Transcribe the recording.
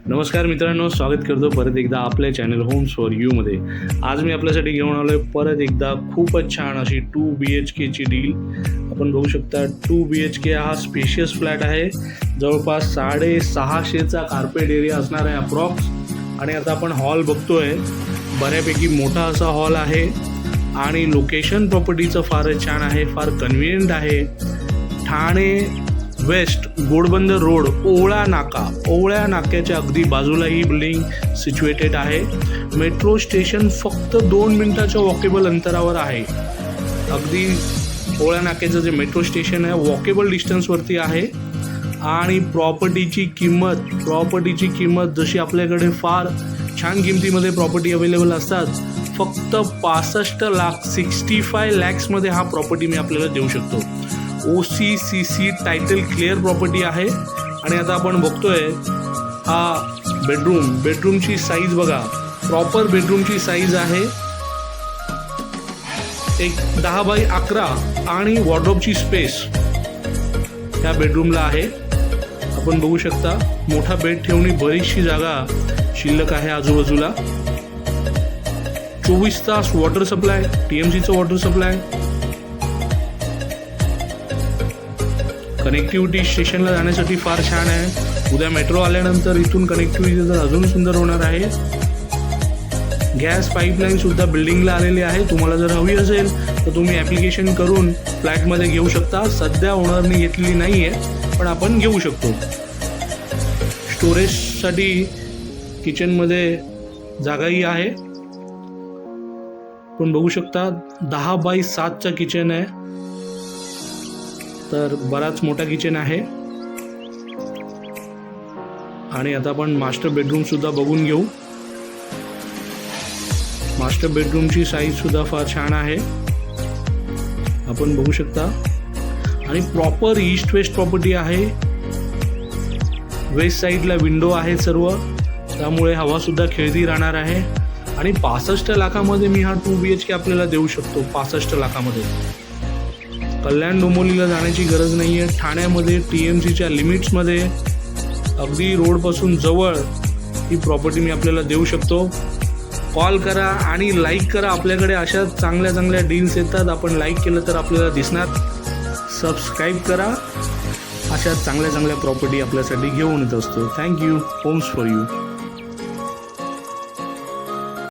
नमस्कार मित्रांनो, स्वागत करतो परत एकदा आपल्या चॅनल होम्स फॉर यूमध्ये. आज मी आपल्यासाठी घेऊन आलो आहे परत एकदा खूपच छान अशी 2 BHKची डील. आपण बघू शकता 2 BHK हा स्पेशियस फ्लॅट आहे. जवळपास 650चा कार्पेट एरिया असणार आहे अप्रॉक्स. आणि आता आपण हॉल बघतोय, बऱ्यापैकी मोठा असा हॉल आहे आणि लोकेशन प्रॉपर्टीचं फारच छान आहे, फार कन्व्हिनियंट आहे. ठाणे वेस्ट घोडबंदर रोड ओवळ्या नाक्याच्या अगदी बाजूला ही बिल्डिंग सिच्युएटेड आहे. मेट्रो स्टेशन फक्त 2 मिनिटाच्या वॉकेबल अंतरावर आहे. अगदी ओवळ्या नाक्याचं जे मेट्रो स्टेशन आहे वॉकेबल डिस्टन्सवरती आहे. आणि प्रॉपर्टीची किंमत जशी आपल्याकडे फार छान किमतीमध्ये प्रॉपर्टी अवेलेबल असतात, फक्त 65 लाख 65 लॅक्समध्ये हा प्रॉपर्टी मी आपल्याला देऊ शकतो. OCCC टायटल क्लिअर प्रॉपर्टी आहे. आणि आता आपण बघतोय हा बेडरूमची साईज बघा. प्रॉपर बेडरूमची साईज आहे एक 10x11 आणि वॉर्डरोबची स्पेस ह्या बेडरूमला आहे. आपण बघू शकता मोठा बेड ठेवणी बरीचशी जागा शिल्लक आहे आजूबाजूला. 24 तास वॉटर सप्लाय, TMCचं वॉटर सप्लाय. कनेक्टिव्हिटी स्टेशनला जाण्यासाठी फार छान आहे. उद्या मेट्रो आल्यानंतर इथून कनेक्टिव्हिटी तर अजून सुंदर होणार आहे. गॅस पाईपलाईन सुद्धा बिल्डिंगला आलेली आहे. तुम्हाला जर हवी असेल तर तुम्ही ॲप्लिकेशन करून फ्लॅटमध्ये घेऊ शकता. सध्या ओनरने घेतलेली नाही आहे, पण आपण घेऊ शकतो. स्टोरेजसाठी किचनमध्ये जागाही आहे. पण बघू शकता 10x7चा किचन आहे, तर बराच मोठा किचन आहे. आणि आता आपण मास्टर बेडरूम सुद्धा बघून घेऊ. मास्टर बेडरूमची साईज सुद्धा फार छान आहे, आपण बघू शकता. आणि प्रॉपर ईस्ट वेस्ट प्रॉपर्टी आहे. वेस्ट साईडला विंडो आहे सर्व, त्यामुळे हवा सुद्धा खेळती राहणार आहे. आणि 65 लाखामध्ये मी हा 2 BHK आपल्याला देऊ शकतो. 65 लाखामध्ये कल्याण डोंबिवलीला जाण्याची गरज नाही आहे. ठाण्यामध्ये TMCच्या लिमिट्समध्ये अगदी रोडपासून जवळ ही प्रॉपर्टी मी आपल्याला देऊ शकतो. कॉल करा आणि लाईक करा. आपल्याकडे अशा चांगल्या डील्स येतात, आपण लाईक केलं तर आपल्याला दिसणार. सबस्क्राईब करा. अशा चांगल्या प्रॉपर्टी आपल्यासाठी घेऊन येत असतो. थँक्यू. Homes for you.